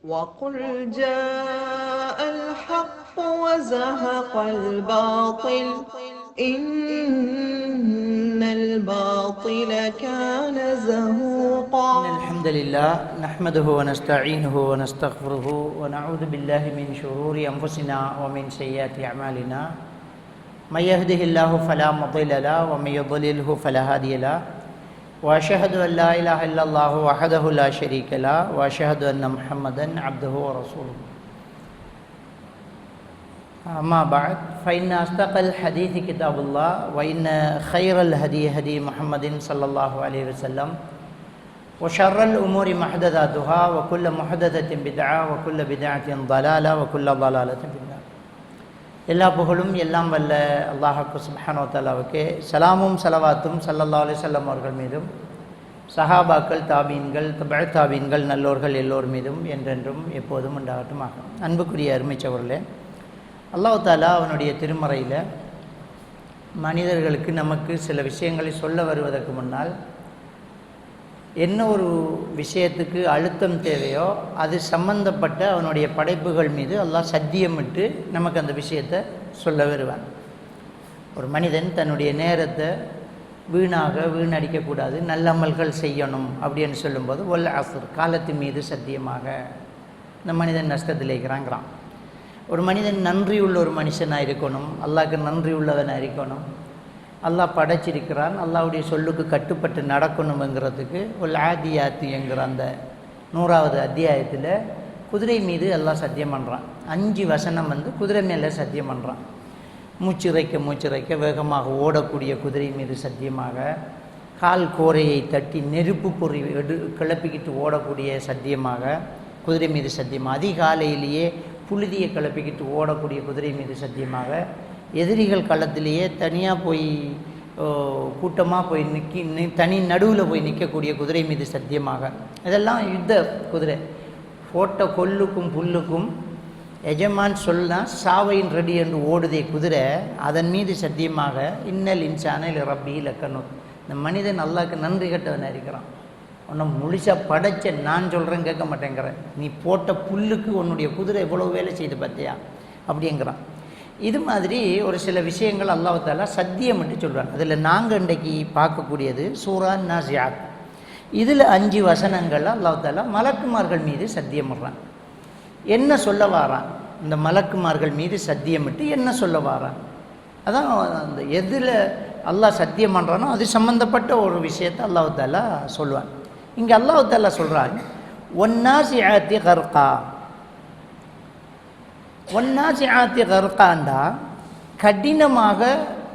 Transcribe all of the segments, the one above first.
وقل جاء الحق وزهق الباطل إن الباطل كان زهوقا. إن الحمد لله نحمده ونستعينه ونستغفره ونعوذ بالله من شرور أنفسنا ومن سيئات أعمالنا. من يهده الله فلا مضل له ومن يضلله فلا هادي له. وأشهد أن لا إله إلا الله وحده لا شريك له وأشهد أن محمدا عبده ورسوله. أما بعد فإن أصدق الحديث كتاب الله وإن خير الهدي هدي محمد صلى الله عليه وسلم وشر الأمور محدثاتها وكل محدثة بدعة وكل بدعة ضلالة وكل ضلالة في النار. எல்லா புகழும் எல்லாம் வல்ல அல்லாஹ்வுக்கு சுப்ஹானஹு வ தஆலாவுக்கு சலாமும் ஸலவாத்தும் ஸல்லல்லாஹு அலைஹி வஸல்லம் அவர்கள் மீதும் சஹாபாக்கள் தாபீன்கள் தபஅ தாபீன்கள் நல்லோர்கள் எல்லோர் மீதும் என்றென்றும் எப்போதும் உண்டாகட்டுமாக. அன்புக்குரிய அருமைச்சவர்களே, அல்லாஹ் தஆலா அவனுடைய திருமறையில் மனிதர்களுக்கு நமக்கு சில விஷயங்களை சொல்ல வருவதற்கு முன்னால் என்ன ஒரு விஷயத்துக்கு அழுத்தம் தேவையோ அது சம்பந்தப்பட்ட அவனுடைய படைப்புகள் மீது அல்லாஹ் சத்தியமிட்டு நமக்கு அந்த விஷயத்தை சொல்ல வருவான். ஒரு மனிதன் தன்னுடைய நேரத்தை வீணடிக்கக்கூடாது, நல்லமல்கள் செய்யணும் அப்படின்னு சொல்லும்போது வல் அஸ்ர் காலத்தின் மீது சத்தியமாக இந்த மனிதன் நஷ்டத்தில் இருக்கிறாங்கிறான். ஒரு மனிதன் நன்றியுள்ள ஒரு மனுஷனாக இருக்கணும், அல்லாஹ்க்கு நன்றி உள்ளவனாக இருக்கணும், அல்லாஹ் படைச்சிருக்கிறான், அல்லாஹ்வுடைய சொல்லுக்கு கட்டுப்பட்டு நடக்கணுங்கிறதுக்கு ஒரு ஆதியாத்து என்கிற அந்த 100வது அத்தியாயத்தில் குதிரை மீது அல்லாஹ் சத்தியம் பண்ணுறான். 5 வசனம் குதிரை மேலே சத்தியம் பண்ணுறான். மூச்சிறைக்க வேகமாக ஓடக்கூடிய குதிரை மீது சத்தியமாக, கால் கோரையை தட்டி நெருப்பு பொறி கிளப்பிக்கிட்டு ஓடக்கூடிய சத்தியமாக குதிரை மீது சத்தியமாக, அதிகாலையிலேயே புழுதியை கிளப்பிக்கிட்டு ஓடக்கூடிய குதிரை மீது சத்தியமாக, எதிரிகள் களத்திலேயே தனியாக போய் கூட்டமாக போய் தனி நடுவில் போய் நிற்கக்கூடிய குதிரை மீது சத்தியமாக. இதெல்லாம் யுத்த குதிரை. போட்ட கொல்லுக்கும் புல்லுக்கும் எஜமான் சொன்னா சாவையின் ரெடி என்று ஓடுதே குதிரை, அதன் மீது சத்தியமாக இன்னல் இன்சான ரப்பி லக்கனு, இந்த மனிதன் அல்லாஹ்க்கு நன்றி கட்டவனாக இருக்கிறான். உன்னை முழுசாக படைச்ச நான் சொல்கிறேன் கேட்க மாட்டேங்கிறேன், நீ போட்ட புல்லுக்கு உன்னுடைய குதிரை எவ்வளோ வேலை செய்து பார்த்தியா அப்படிங்கிறான். இது மாதிரி ஒரு சில விஷயங்கள் அல்லாஹ் தஆலா சத்தியம் என்று சொல்கிறான். அதில் நாங்கள் இன்றைக்கு பார்க்கக்கூடியது சூரா நாஸியாத். இதில் 5 வசனங்கள் அல்லாஹ் தஆலா மலக்குமார்கள் மீது சத்தியம் பண்ணுறான். என்ன சொல்ல வாரான்? இந்த மலக்குமார்கள் மீது சத்தியமிட்டு என்ன சொல்ல வாரான்? அதான் அந்த எதில் அல்லாஹ் சத்தியம் பண்ணுறானோ அது சம்மந்தப்பட்ட ஒரு விஷயத்தை அல்லாஹ் தஆலா சொல்லுவான். இங்கே அல்லாஹ் தஆலா சொல்கிறான், ஒன்னாசிஆத்தி கர்கா. ஒன்னாசிஆத்தி கர்காண்டா கடினமாக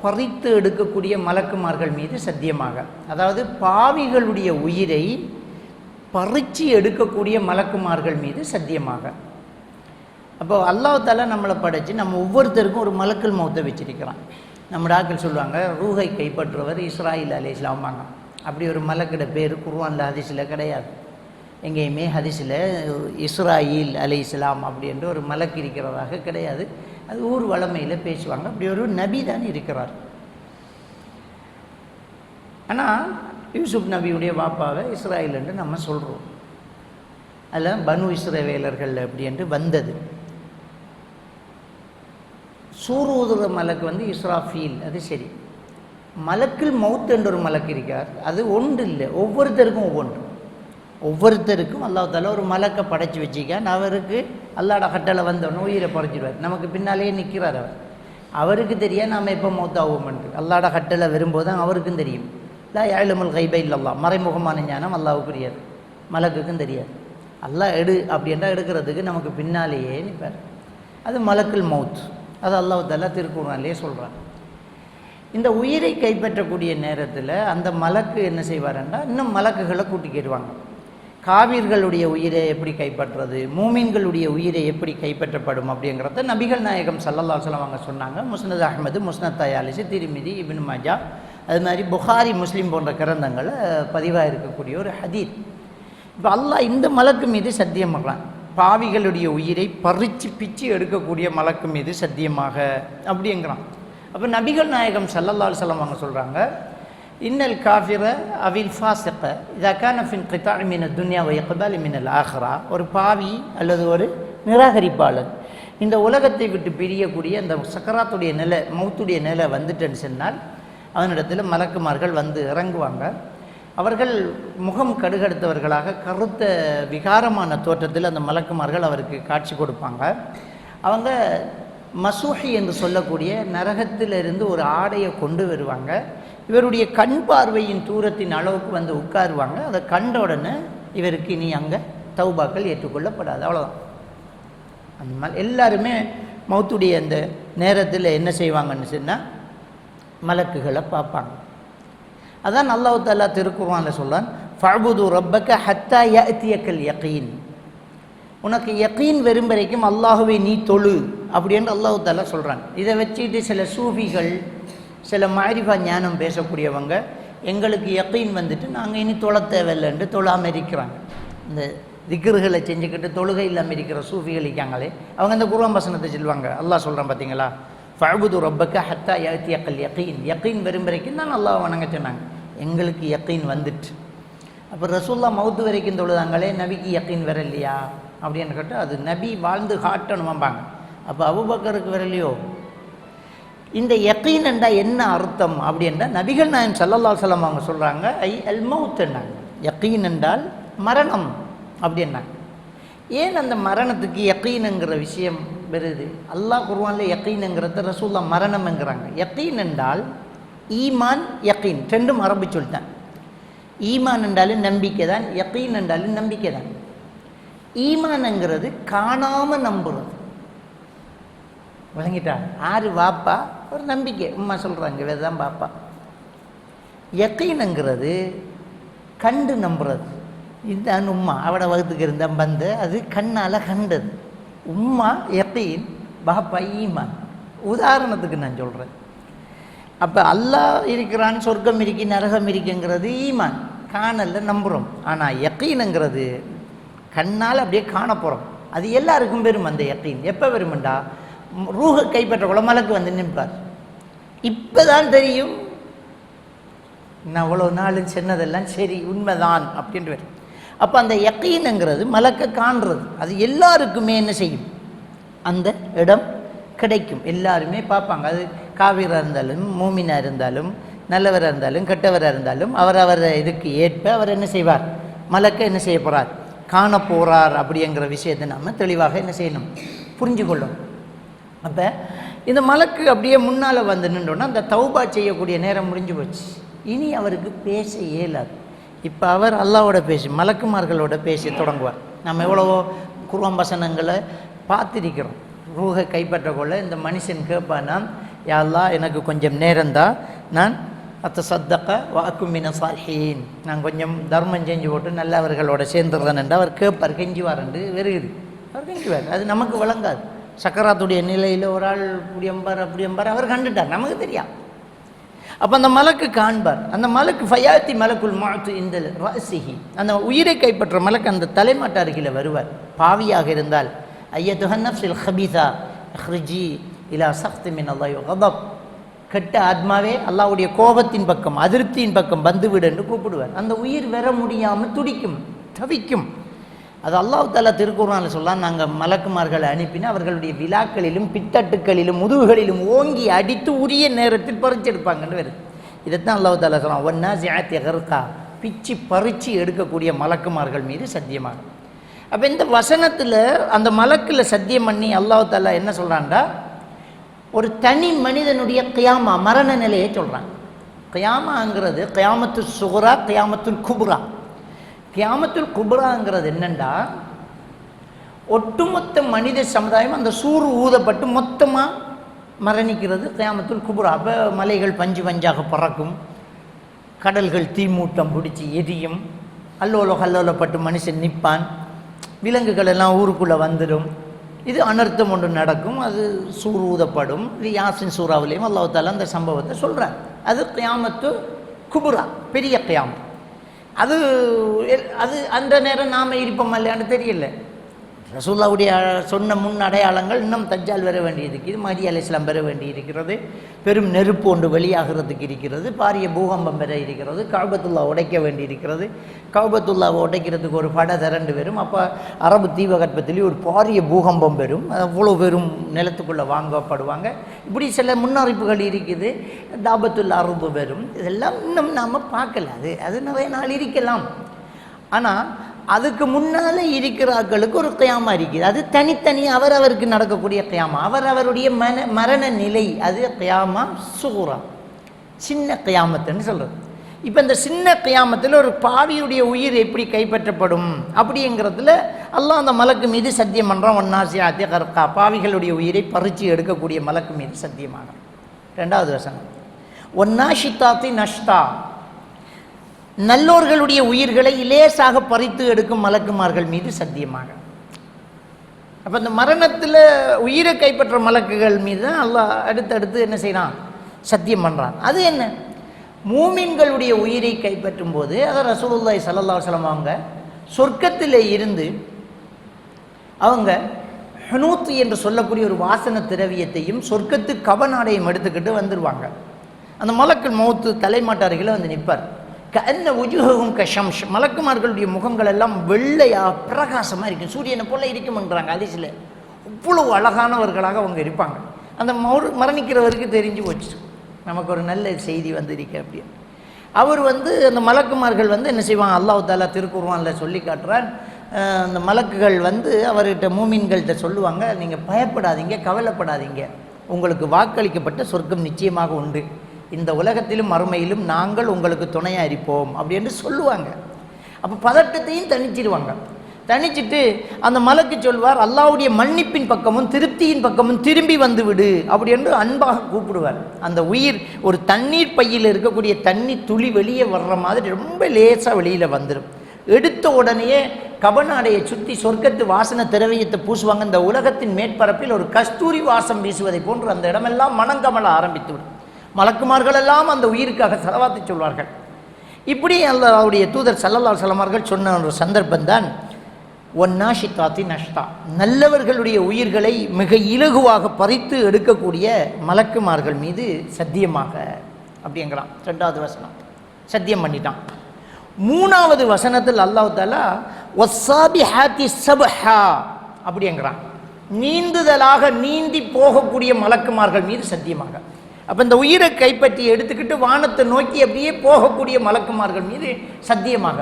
பறித்து எடுக்கக்கூடிய மலக்குமார்கள் மீது சத்தியமாக, அதாவது பாவிகளுடைய உயிரை பறித்து எடுக்கக்கூடிய மலக்குமார்கள் மீது சத்தியமாக. அப்போ அல்லாஹ் தஆலா நம்மளை படைச்சு நம்ம ஒவ்வொருத்தருக்கும் ஒரு மலக்குல் மௌத்தை வச்சிருக்கிறான். நம்ம டாக்டர் சொல்லுவாங்க ரூஹை கைப்பற்றுவர் இஸ்ராயில் அலைஹிஸ்ஸலாம்பாங்க. அப்படி ஒரு மலக்கிட பேர் குர்ஆனில் ஹதீஸில் கிடையாது. எங்கேயுமே ஹதீஸில் இஸ்ராயில் அலைஹிஸ்ஸலாம் அப்படின்ற ஒரு மலக்கு இருக்கிறதாக கிடையாது. அது ஊர் வளமையில் பேசுவாங்க. அப்படி ஒரு நபி தான் இருக்கிறார். ஆனால் யூசுப் நபியுடைய வாப்பாவை இஸ்ராயில் என்று நம்ம சொல்கிறோம். அதில் பனு இஸ்ரவேலர்கள் அப்படி என்று வந்தது. சூரூதுற மலக்கு இஸ்ராஃபீல், அது சரி. மலக்குல் மௌத் என்ற ஒரு மலக்கு இருக்கார். அது ஒன்று இல்லை, ஒவ்வொருத்தருக்கும் ஒவ்வொருத்தருக்கும் அல்லாஹ் தஆலா ஒரு மலக்கை படைச்சி வச்சிக்கான். அவருக்கு அல்லாஹ்ட கட்டளை வந்தோன்னு உயிரை பறிச்சிடுவார். நமக்கு பின்னாலேயே நிற்கிறார் அவர். அவருக்கு தெரியா நாம் எப்போ மௌத்தாவோம்ன்ட்டு. அல்லாஹ்ட கட்டளை வரும்போது தான் அவருக்கும் தெரியும். லா யஅலமுல் கைப இல்லல்லாஹ், மறைமுகமான ஞானம் அல்லாஹ்வுக்கு தெரியாது, மலக்குக்கும் தெரியாது. அல்லாஹ் எடு அப்படின்றா எடுக்கிறதுக்கு நமக்கு பின்னாலேயே நிற்பார். அது மலக்குல் மௌத். அது அல்லாஹ் தஆலா திருக்குர்ஆனிலே சொல்கிறான். இந்த உயிரை கைப்பற்றக்கூடிய நேரத்தில் அந்த மலக்கு என்ன செய்வாருன்னா இன்னும் மலக்குகளை கூட்டிக்கிடுவாங்க. காவிர்களுடைய உயிரை எப்படி கைப்பற்றுறது, மூமின்களுடைய உயிரை எப்படி கைப்பற்றப்படும் அப்படிங்கிறத நபிகள் நாயகம் ஸல்லல்லாஹு அலைஹி வஸல்லம் அவங்க சொன்னாங்க. முஸ்னத் அஹ்மது, முஸ்னத் தயாலிசி, திர்மிதி, இப்னு மாஜா, அது மாதிரி புகாரி, முஸ்லீம் போன்ற கிரந்தங்களை பதிவாக இருக்கக்கூடிய ஒரு ஹதீத். இப்போ அல்லாஹ் இந்த மலக்கு மீது சத்தியம் பண்ணுறான். பாவிகளுடைய உயிரை பறித்து பிச்சு எடுக்கக்கூடிய மலக்கு மீது சத்தியமாக அப்படிங்கிறான். அப்போ நபிகள் நாயகம் ஸல்லல்லாஹு அலைஹி வஸல்லம் அவங்க சொல்கிறாங்க, இன்னல் காஃபிர அவில் ஃபாசிக இதா கான ஃபின் கிதாஇ மின துன்யா வ இக்பாலி மினல் ஆஹிரா. ஒரு பாவி அல்லது ஒரு நிராகரிப்பாளர் இந்த உலகத்தை விட்டு பிரியக்கூடிய அந்த சக்கராத்துடைய நிலை, மௌத்துடைய நிலை வந்துட்டேன்னு சொன்னால் அவனிடத்தில் மலக்குமார்கள் வந்து இறங்குவாங்க. அவர்கள் முகம் கடுகடுத்தவர்களாக கருத்த விகாரமான தோற்றத்தில் அந்த மலக்குமார்கள் அவருக்கு காட்சி கொடுப்பாங்க. அவங்க மசூஹி என்று சொல்லக்கூடிய நரகத்திலிருந்து ஒரு ஆடையை கொண்டு வருவாங்க. இவருடைய கண் பார்வையின் தூரத்தின் அளவுக்கு வந்து உட்காருவாங்க. அதை கண்ட உடனே இவருக்கு இனி அங்கே தௌபாக்கள் ஏற்றுக்கொள்ளப்படாது. அவ்வளோதான். அந்த எல்லாருமே மௌத்துடைய அந்த நேரத்தில் என்ன செய்வாங்கன்னு சொன்னால் மலக்குகளை பார்ப்பாங்க. அதான் அல்லாஹ் தஆலா திருக்குர்ஆனில் சொல்றான், ஃபஅபுது ரப்பக ஹத்தா யஅதியக்கல் யகீன். உனக்கு யகீன் வரும் வரைக்கும் அல்லாஹுவை நீ தொழு அப்படின்னு அல்லாஹ் தஆலா சொல்கிறான். இதை வச்சுட்டு சில சூஃபிகள், சில மாரிஃபா ஞானம் பேசக்கூடியவங்க எங்களுக்கு யகீன் வந்துட்டு நாங்கள் இனி தொழ தேவையில்லைன்ட்டு தொழாமல் இருக்கிறாங்க. இந்த திக்ருகளை செஞ்சுக்கிட்டு தொழுகை இல்லாமல் இருக்கிற சூஃபிகள் இருக்காங்களே, அவங்க இந்த குர்ஆன் வசனத்தை சொல்லுவாங்க. அல்லாஹ் சொல்கிறான் பார்த்தீங்களா, ஃபஅபுது ரப்பக ஹத்தா யஅதியக்கல் யகீன். யகீன் வரும் வரைக்கும் தான் அல்லாஹ் வணங்க சொன்னாங்க. எங்களுக்கு யகீன் வந்துட்டு, அப்போ ரசூலுல்லாஹ் மௌத்து வரைக்கும் தொழுதாங்களே, நபிக்கு யகீன் வரலையா அப்படின்னு கேட்டால் அது நபி வாழ்ந்து காட்டணுமாம்பாங்க. அப்போ அபூபக்கருக்கு வரலையோ? இந்த யகீன் என்றால் என்ன அர்த்தம் அப்படின்னா, நபிகள் நாயகம் ஸல்லல்லாஹு அலைஹி வஸல்லம் அவங்க சொல்கிறாங்க, ஐ அல் மௌத்னாங்க. யகீன் என்றால் மரணம் அப்படின்னாங்க. ஏன் அந்த மரணத்துக்கு யகீனுங்கிற விஷயம் வருது? அல்லாஹ் குர்ஆனில் யகீனுங்கிறத ரசூலுல்லாஹ் மரணம்ங்கிறாங்க. யகீன் என்றால் ஈமான், யகீன் ரெண்டும் அரபி சொல்லிட்டேன். ஈமான் என்றாலும் நம்பிக்கை தான், யகீன் என்றாலும் நம்பிக்கை தான். ஈமான்ங்கிறது காணாமல் நம்புறது. விளங்கிட்டா? ஆறு வாப்பா ஒரு நம்பிக்கை, உம்மா சொல்கிறாங்க வேதான் பாப்பா. யகீனுங்கிறது கண்டு நம்புறது. இதுதான் உம்மா, அவட வகுத்துக்கு இருந்த பந்து, அது கண்ணால் கண்டது. உம்மா யகீன், பாப்பா ஈமான். உதாரணத்துக்கு நான் சொல்கிறேன். அப்போ அல்லாஹ் இருக்கிறான், சொர்க்கம் இருக்கு, நரகம் இருக்குங்கிறது ஈமான், காணல நம்புகிறோம். ஆனால் யகீனுங்கிறது கண்ணால் அப்படியே காண போகிறோம். அது எல்லாருக்கும் வரும் அந்த யகீன். எப்போ வரும்ண்டா, ரூஹை கைப்பற்றக்குள்ள மலக்கு வந்து நிற்பார். இப்போ தான் தெரியும் நான் அவ்வளோ நாளும் சொன்னதெல்லாம் சரி உண்மைதான் அப்படின்ட்டு வரும். அப்போ அந்த யகீனுங்கிறது மலக்கை காண்றது. அது எல்லாருக்குமே என்ன செய்யும், அந்த இடம் கிடைக்கும். எல்லாருமே பார்ப்பாங்க. அது காவிராக இருந்தாலும், மூமினாக இருந்தாலும், நல்லவராக இருந்தாலும், கெட்டவராக இருந்தாலும், அவர் இதுக்கு ஏற்ப அவர் என்ன செய்வார், மலக்கை என்ன செய்ய போகிறார், காண போகிறார். அப்படிங்கிற விஷயத்தை நாம் தெளிவாக என்ன செய்யணும், புரிஞ்சு கொள்ளணும். அப்போ இந்த மலக்கு அப்படியே முன்னால் வந்து நின்றோன்னா அந்த தௌபா செய்யக்கூடிய நேரம் முடிஞ்சு போச்சு. இனி அவருக்கு பேச இயலாது. இப்போ அவர் அல்லாவோட பேசி, மலக்குமார்களோட பேசி தொடங்குவார். நம்ம எவ்வளவோ குர்ஆன் வசனங்களை பார்த்திருக்கிறோம். ரூஹை கைப்பற்றக்கொள்ள இந்த மனுஷன் கேட்பானா, யா அல்லாஹ் எனக்கு கொஞ்சம் நேரம்தான், நான் அத்தசத்தக வஅகும் மின ஸாலிஹீன், நான் கொஞ்சம் தர்மம் செஞ்சு போட்டு நல்லவர்களோட சேர்ந்துடுறேன் என்று அவர் கேட்பார். கெஞ்சுவார் என்று வருகிறது. அவர் கெஞ்சுவார். அது நமக்கு விளங்காது. சக்கராத்துடைய நிலையில் ஒரு ஆள் இப்படி எம்பார் அப்படி எம்பார் அவர் கண்டுட்டார், நமக்கு தெரியாது. அப்போ அந்த மலக்கு காண்பார். அந்த மலக்கு ஃபயாத்தி மலக்குல் மௌத் இந்த ரஸிஹி, அந்த உயிரை கைப்பற்ற மலக்கு அந்த தலைமாட்டு அருகில் வருவார். பாவியாக இருந்தால் ஐயத்துஹன் நஃப்ஸில் ஹபீஸா இஹ்ரிஜி இலா சக்தி மின் அல்லாஹி வ கதப், கெட்ட ஆத்மாவே அல்லாஹ்வுடைய கோபத்தின் பக்கம், அதிருப்தியின் பக்கம் வந்துவிடு என்று கூப்பிடுவார். அந்த உயிர் வர முடியாமல் துடிக்கும், தவிக்கும். அது அல்லாஹ் தஆலா திருக்குர்ஆனில் சொல்லலாம், நாங்கள் மலக்குமார்களை அனுப்பினா அவர்களுடைய விழாக்களிலும் பித்தட்டுக்களிலும் முதுகுகளிலும் ஓங்கி அடித்து உரிய நேரத்தில் பறிச்செடுப்பாங்கன்னு வருது. இதைத்தான் அல்லாஹ் தஆலா சொல்லலாம், வன்னாஸிஆத்தி கர்கா, பிச்சு பறிச்சு எடுக்கக்கூடிய மலக்குமார்கள் மீது சத்தியமாக. அப்போ இந்த வசனத்தில் அந்த மலக்கில் சத்தியம் பண்ணி அல்லாஹ் தஆலா என்ன சொல்கிறான்டா, ஒரு தனி மனிதனுடைய கியாமா, மரண நிலையை சொல்கிறாங்க. கியாமாங்கிறது கியாமத்துல் சுக்ரா, கியாமத்துல் குப்ரா. கியாமத்துல் குப்ராங்கிறது என்னண்டா, ஒட்டுமொத்த மனித சமுதாயம் அந்த சூறு ஊதப்பட்டு மொத்தமாக மரணிக்கிறது கியாமத்துல் குப்ரா. அப்போ மலைகள் பஞ்சு பஞ்சாக பறக்கும், கடல்கள் தீமூட்டம் பிடிச்சி எரியும், அல்லோல கல்லோலப்பட்டு மனுஷன் நிற்பான், விலங்குகள் எல்லாம் ஊருக்குள்ளே வந்துடும். இது அனர்த்தம் ஒன்று நடக்கும், அது சூறு ஊதப்படும். இது யாசின் சூறாவிலையும் அல்லாஹ் தஆலா அந்த சம்பவத்தை சொல்கிறார். அது கியாமத்து குப்ரா, பெரிய கியாமத். அது அது அந்த நேரம் நாம் இருப்போம் இல்லையான்னு தெரியல. ரசூலுல்லாஹ்வுடைய சொன்ன முன் அடையாளங்கள் இன்னும் தஜ்ஜால் வர வேண்டியிருக்கிறது, மஹ்தி அலைஹிஸ்ஸலாம் வர வேண்டியிருக்கிறது, பெரும் நெருப்பு ஒன்று வெளியாகிறதுக்கு இருக்கிறது, பாரிய பூகம்பம் வர இருக்கிறது, கஅபத்துல்லாஹ் உடைக்க வேண்டியிருக்கிறது. கஅபத்துல்லாஹ் உடைக்கிறதுக்கு ஒரு படை திரண்டு வரும். அப்போ அரபு தீபகற்பத்திலேயே ஒரு பாரிய பூகம்பம் வரும், அவ்வளோ பெரும் நிலத்துக்குள்ளே வாங்கப்படுவாங்க. இப்படி சில முன்னறிப்புகள் இருக்குது. தாபத்துல் அர்து வரும். இதெல்லாம் இன்னும் நாம் பார்க்கல. அது நிறைய நாள் இருக்கலாம். ஆனால் அதுக்கு முன்னால் இருக்கிறார்களுக்கு ஒரு கியாமா இருக்குது. அது தனித்தனி அவரவருக்கு நடக்கக்கூடிய கியாமா, அவரவருடைய மரண நிலை. அது கியாமா சுகுரா, சின்ன கியாமத்துன்னு சொல்கிறது. இப்போ இந்த சின்ன கியாமத்தில் ஒரு பாவியுடைய உயிர் எப்படி கைப்பற்றப்படும் அப்படிங்கிறதுல அல்லாஹ் அந்த மலக்கு மீது சத்தியம் பண்ணுறான். ஒன்னாசியாத்தி கர்கா, பாவிகளுடைய உயிரை பறித்து எடுக்கக்கூடிய மலக்கு மீது சத்தியமாகிறான். 2வது வசனம், ஒன்னாஷித்தாத்தி நஷ்டா, நல்லோர்களுடைய உயிர்களை லேசாக பறித்து எடுக்கும் மலக்குமார்கள் மீது சத்தியமாக. அப்போ இந்த மரணத்தில் உயிரை கைப்பற்ற மலக்குகள் மீது தான் அல்லாஹ் அடுத்தடுத்து என்ன செய்யறான், சத்தியம் பண்ணுறான். அது என்ன, மூமின்களுடைய உயிரை கைப்பற்றும் போது அதை ரசூலுல்லாஹி ஸல்லல்லாஹு அலைஹி வஸல்லம் அவங்க சொர்க்கத்தில் இருந்து அவங்க ஹனூத் என்று சொல்லக்கூடிய ஒரு வாசன திரவியத்தையும் சொர்க்கத்து கவனாடையும் எடுத்துக்கிட்டு வந்துடுவாங்க. அந்த மலக்குள் மௌத்து தலைமாட்டார்களை வந்து நிற்பார். கண்ண உஜுகும் கஷம்ஷ், மலக்குமார்களுடைய முகங்கள் எல்லாம் வெள்ளையா பிரகாசமாக இருக்கும், சூரியனை போல இருக்கும்ன்றாங்க ஹதீஸ்ல. அவ்வளவு அழகானவர்களாக அவங்க இருப்பாங்க. அந்த மரணிக்கிறவருக்கு தெரிஞ்சு போச்சு, நமக்கு ஒரு நல்ல செய்தி வந்திருக்கு அப்படின்னு. அவர் அந்த மலக்குமார்கள் என்ன செய்வாங்க, அல்லாஹ் தஆலா திருக்குர்ஆனில் சொல்லி காட்டுறான். அந்த மலக்குகள் அவர்கிட்ட மூமின்கள்கிட்ட சொல்லுவாங்க, நீங்கள் பயப்படாதீங்க, கவலைப்படாதீங்க, உங்களுக்கு வாக்களிக்கப்பட்ட சொர்க்கம் நிச்சயமாக உண்டு, இந்த உலகத்திலும் மறுமையிலும் நாங்கள் உங்களுக்கு துணையாக இருப்போம் அப்படின்னு சொல்லுவாங்க. அப்போ பதட்டத்தையும் தணிச்சிடுவாங்க. தணிச்சிட்டு அந்த மலக்கு சொல்வார், அல்லாஹ்வுடைய மன்னிப்பின் பக்கமும் திருப்தியின் பக்கமும் திரும்பி வந்து விடு அப்படி என்று அன்பாக கூப்பிடுவார். அந்த உயிர் ஒரு தண்ணீர் பையில் இருக்கக்கூடிய தண்ணி துளி வெளியே வர்ற மாதிரி ரொம்ப லேசாக வெளியில் வந்துடும். எடுத்த உடனேயே கபனாடையை சுற்றி சொர்க்கத்து வாசன திரவியத்தை பூசுவாங்க. இந்த உலகத்தின் மேற்பரப்பில் ஒரு கஸ்தூரி வாசம் வீசுவதை போன்று அந்த இடமெல்லாம் மணங்கமல ஆரம்பித்துவிடும். மலக்குமார்கள் எல்லாம் அந்த உயிருக்காக ஸலவாத்து சொல்வார்கள். இப்படி அல்லாஹ்வுடைய தூதர் ஸல்லல்லாஹு அலைஹி வஸல்லம் அவர்கள் சொன்ன ஒரு சந்தர்ப்பம்தான் ஒன்னாஷித்தாத்தி நஷ்டா, நல்லவர்களுடைய உயிர்களை மிக இலகுவாக பறித்து எடுக்கக்கூடிய மலக்குமார்கள் மீது சத்தியமாக அப்படிங்கிறான். 2வது வசனம் சத்தியம் பண்ணிட்டான். 3வது வசனத்தில் அல்லாஹ் தஆலா வஸ்ஸாபிஹாத்தி ஸப்ஹா அப்படிங்கிறான். நீந்துதலாக நீந்தி போகக்கூடிய மலக்குமார்கள் மீது சத்தியமாக. அப்போ இந்த உயிரை கைப்பற்றி எடுத்துக்கிட்டு வானத்தை நோக்கி அப்படியே போகக்கூடிய மலக்குமார்கள் மீது சத்தியமாக.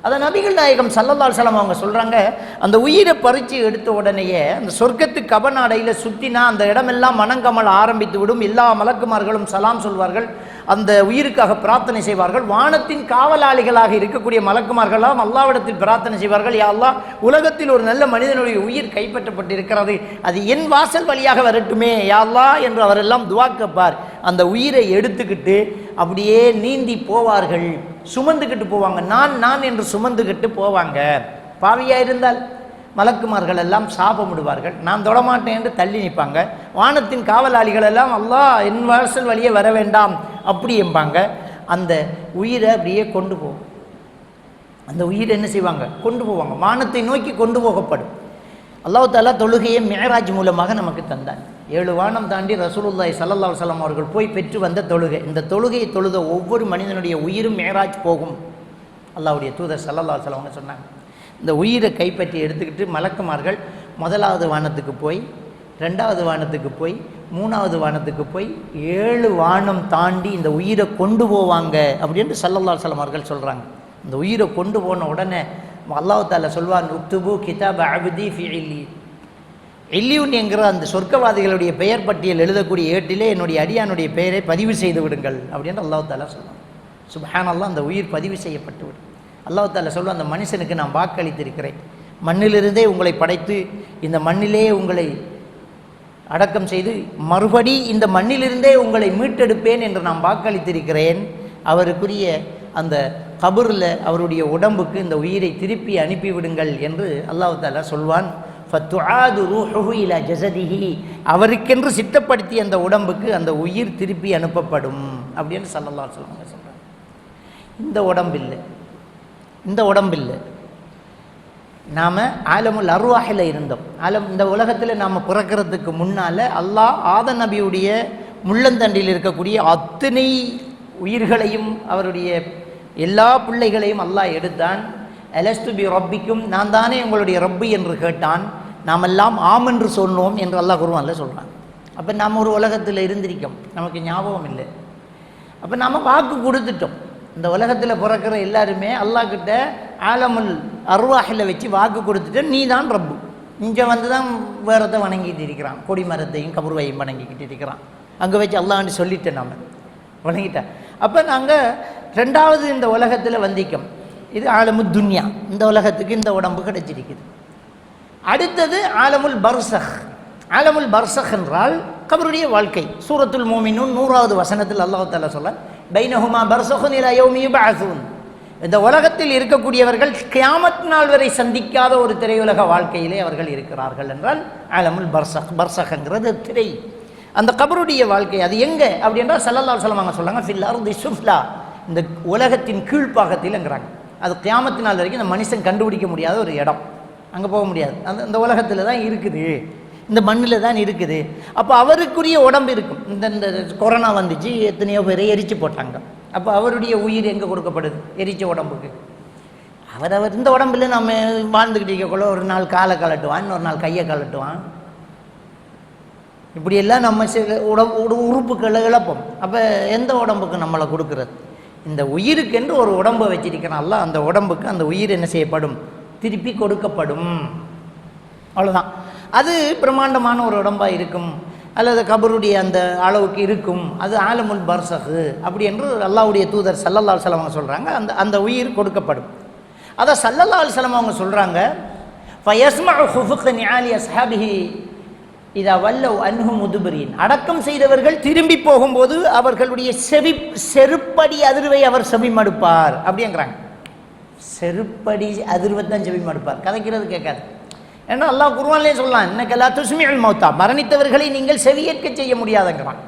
அதை நபிகள் நாயகம் ஸல்லல்லாஹு அலைஹி வஸல்லம் அவங்க சொல்கிறாங்க, அந்த உயிரை பறித்து எடுத்த உடனேயே அந்த சொர்க்கத்து கபநாடையில் சுற்றினா அந்த இடமெல்லாம் மணங்கமல் ஆரம்பித்து விடும். எல்லா மலக்குமார்களும் சலாம் சொல்வார்கள், அந்த உயிருக்காக பிரார்த்தனை செய்வார்கள். வானத்தின் காவலாளிகளாக இருக்கக்கூடிய மலக்குமார்களெல்லாம் அல்லாஹ்விடத்தில் பிரார்த்தனை செய்வார்கள், யா அல்லாஹ், உலகத்தில் ஒரு நல்ல மனிதனுடைய உயிர் கைப்பற்றப்பட்டிருக்கிறது, அது என் வாசல் வழியாக வரட்டுமே யா அல்லாஹ் என்று அவரெல்லாம் துஆ கேட்பார். அந்த உயிரை எடுத்துக்கிட்டு அப்படியே நீந்தி போவார்கள், சுமந்துக்கிட்டு போவாங்க. நான் என்று சுமந்துக்கிட்டு போவாங்க. பாவியாக இருந்தால் மலக்குமார்கள் எல்லாம் சாபமிடுவார்கள், நான் தொடமாட்டேன் என்று தள்ளி நிற்பாங்க. வானத்தின் காவலாளிகள் எல்லாம் அல்லாஹ் என் வாசல் வழியே வர வேண்டாம் அப்படி என்பாங்க. அந்த உயிரை அப்படியே கொண்டு போவோம். அந்த உயிரை என்ன செய்வாங்க, கொண்டு போவாங்க, வானத்தை நோக்கி கொண்டு போகப்படும். அல்லாஹ் தஆலா தொழுகையை மிஅராஜ் மூலமாக நமக்கு தந்தான். 7 வானம் தாண்டி ரசூலுல்லாஹி ஸல்லல்லாஹு அலைஹி வஸல்லம் அவர்கள் போய் பெற்று வந்த தொழுகை. இந்த தொழுகையை தொழுத ஒவ்வொரு மனிதனுடைய உயிரும் மிஅராஜ் போகும். அல்லாஹ்வுடைய தூதர் ஸல்லல்லாஹு அலைஹி வஸல்லம் சொன்னாங்க, இந்த உயிரை கைப்பற்றி எடுத்துக்கிட்டு மலக்குமார்கள் 1வது வானத்துக்கு போய், 2வது வானத்துக்கு போய், 3வது வானத்துக்கு போய் 7 வானம் தாண்டி இந்த உயிரை கொண்டு போவாங்க அப்படின்னு ஸல்லல்லாஹு அலைஹி வஸல்லம் அவர்கள் சொல்கிறாங்க. இந்த உயிரை கொண்டு போன உடனே அல்லாஹ் தஆலா சொல்வான், உக்துபு கிதாப அப்தி ஃபி இல்லீன். இல்லியூன் என்கிற அந்த சொர்க்கவாதிகளுடைய பெயர் பட்டியல் எழுதக்கூடிய ஏட்டிலே என்னுடைய அடியானுடைய பெயரை பதிவு செய்து விடுங்கள் அப்படின்னு அல்லாஹ் தஆலா சொல்லுவான். சுப்ஹானல்லாஹ், அந்த உயிர் பதிவு செய்யப்பட்டு விடும். அல்லாஹ் தஆலா சொல்லுவான், அந்த மனுஷனுக்கு நான் வாக்களித்திருக்கிறேன், மண்ணிலிருந்தே உங்களை படைத்து இந்த மண்ணிலே உங்களை அடக்கம் செய்து மறுபடி இந்த மண்ணிலிருந்தே உங்களை மீட்டெடுப்பேன் என்று நான் வாக்களித்திருக்கிறேன். அவருக்குரிய அந்த கபூரில் அவருடைய உடம்புக்கு இந்த உயிரை திருப்பி அனுப்பிவிடுங்கள் என்று அல்லாஹ் தஆலா சொல்வான். ஃபத்துஆது ரூஹுஹு இலா ஜஸதிஹி, அவருக்கென்று சித்தப்படுத்திய அந்த உடம்புக்கு அந்த உயிர் திருப்பி அனுப்பப்படும் அப்படின்னு ஸல்லல்லாஹு அலைஹி வஸல்லம் சொல்கிறாங்க. இந்த உடம்பில்லை நாம் ஆலமுல் அர்வாஹில் இருந்தோம். இந்த உலகத்தில் நாம் பிறக்கிறதுக்கு முன்னால் அல்லாஹ் ஆதம் நபியுடைய முள்ளந்தண்டில் இருக்கக்கூடிய அத்தனை உயிர்களையும் அவருடைய எல்லா பிள்ளைகளையும் அல்லாஹ் எடுத்தான். அலஸ்து பி ரப்பிக்கும், நான் தானே உங்களுடைய ரப்பு என்று கேட்டான். நாமெல்லாம் ஆம் என்று சொன்னோம் என்று அல்லாஹ் குர்ஆன்ல சொல்கிறான். அப்போ நாம் ஒரு உலகத்தில் இருந்திருக்கோம், நமக்கு ஞாபகம் இல்லை. அப்போ நாம் வாக்கு கொடுத்துட்டோம். இந்த உலகத்தில் பிறக்கிற எல்லாருமே அல்லாஹ் கிட்ட ஆலமுல் அர்வாஹில் வச்சு வாக்கு கொடுத்துட்டு நீ தான் ரப்பு. இங்கே வந்து தான் வேறத்தை வணங்கிட்டு இருக்கிறான், கொடி மரத்தையும் கபூர்வையும் வணங்கிக்கிட்டு இருக்கிறான். அங்கே வச்சு அல்லாஹ்னு சொல்லிட்டேன், நாம் வணங்கிட்டேன். அப்போ நாங்கள் ரெண்டாவது இந்த உலகத்தில் வந்திக்கோம். இது ஆலமு துன்யா, இந்த உலகத்துக்கு இந்த உடம்பு கிடைச்சிருக்குது. அடுத்தது ஆலமுல் பர்சக். ஆலமுல் பர்சக் என்றால் கபருடைய வாழ்க்கை. சூரத்துல் மூமினூன் 100வது வசனத்தில் அல்லாஹ் தஆலா சொல்ல பைனஹுமா பர்சகுன் இலா யௌமி யுபஅஸூன். இந்த உலகத்தில் இருக்கக்கூடியவர்கள் கியாமத் நாள் வரை சந்திக்காத ஒரு திரையுலக வாழ்க்கையிலே அவர்கள் இருக்கிறார்கள் என்றால் ஆலமுல் பர்சக். பர்சக்ங்கிறது திரை, அந்த கபருடைய வாழ்க்கை. அது எங்கே அப்படின்னா ஸல்லல்லாஹு அலைஹி வஸல்லம் சொல்றாங்க ஃபில் அர்தி சுஃப்லா, இந்த உலகத்தின் கீழ்ப்பாகத்தில்ங்கிறாங்க. அது கியாமத் நாள் வரைக்கும் இந்த மனுஷன் கண்டுபிடிக்க முடியாத ஒரு இடம், அங்கே போக முடியாது. அந்த உலகத்தில் தான் இருக்குது, இந்த மண்ணில் தான் இருக்குது. அப்போ அவருக்குரிய உடம்பு இருக்கும். இந்த கொரோனா வந்துச்சு, எத்தனையோ பேரை எரிச்சு போட்டாங்க. அப்போ அவருடைய உயிர் எங்கே கொடுக்கப்படுது? எரிச்ச உடம்புக்கு. அவர் இந்த உடம்புல நம்ம வாழ்ந்துக்கிட்டு இருக்கக்குள்ள ஒரு நாள் காலை கலட்டுவான், இன்னொரு நாள் கையை கலட்டுவான். இப்படியெல்லாம் நம்ம உறுப்புக்களை இழப்போம். அப்போ எந்த உடம்புக்கு நம்மளை கொடுக்குறது? இந்த உயிருக்கென்று ஒரு உடம்பை வச்சிருக்கிறான்ல, அந்த உடம்புக்கு அந்த உயிர் என்ன செய்யப்படும்? திருப்பி கொடுக்கப்படும். அவ்வளோதான். அது பிரம்மாண்டமான ஒரு உடம்பாக இருக்கும், அல்லது கபருடைய அந்த அளவுக்கு இருக்கும். அது ஆலமுல் பர்சகு அப்படி என்று அல்லாஹ்வுடைய தூதர் ஸல்லல்லாஹு அலைஹி வஸல்லம் சொல்கிறாங்க. அந்த உயிர் கொடுக்கப்படும். அதை ஸல்லல்லாஹு அலைஹி வஸல்லம் அவங்க சொல்கிறாங்க, ஃபயஸ்மஉ ஹுஃபுக நிஆலி அஸ்ஹாபிஹி இதா வல்லவ் அன்ஹு முதுபரீன். அடக்கம் செய்தவர்கள் திரும்பி போகும்போது அவர்களுடைய செருப்படி அதிர்வை அவர் செவி மடுப்பார் அப்படிங்கிறாங்க. செருப்படி அதிர்வை தான் செவி மடுப்பார், கதைக்கிறது கேட்காது. ஏன்னா அல்லாஹ் குர்ஆன்லேயே சொல்லலாம், இன்னக லா துஸ்மிஉல் மௌத்தா, மரணித்தவர்களை நீங்கள் செவியேற்க செய்ய முடியாதுங்கிறான்.